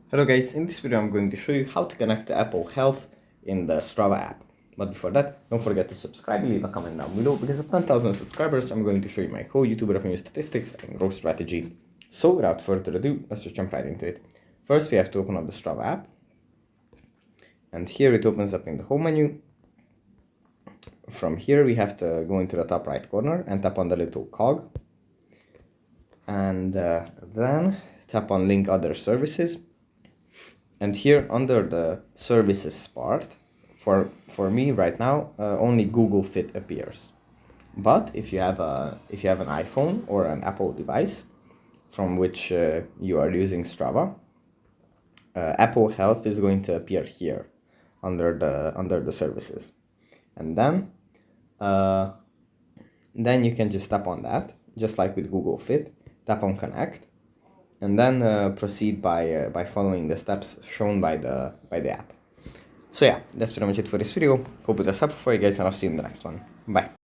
Hello guys, in this video I'm going to show you how to connect to Apple Health in the Strava app. But before that, don't forget to subscribe and leave a comment down below because at 10,000 subscribers I'm going to show you my whole YouTube revenue statistics and growth strategy. So without further ado, let's just jump right into it. First we have to open up the Strava app. And here it opens up in the home menu. From here we have to go into the top right corner and tap on the little cog. And then tap on link other services. And here under the services part, for me right now, only Google Fit appears. But if you have an iPhone or an Apple device from which you are using Strava, Apple Health is going to appear here under the services, and then you can just tap on that, just like with Google Fit. Tap on Connect, and then proceed by following the steps shown by the app. So yeah, that's pretty much it for this video. Hope it was helpful for you guys, and I'll see you in the next one. Bye.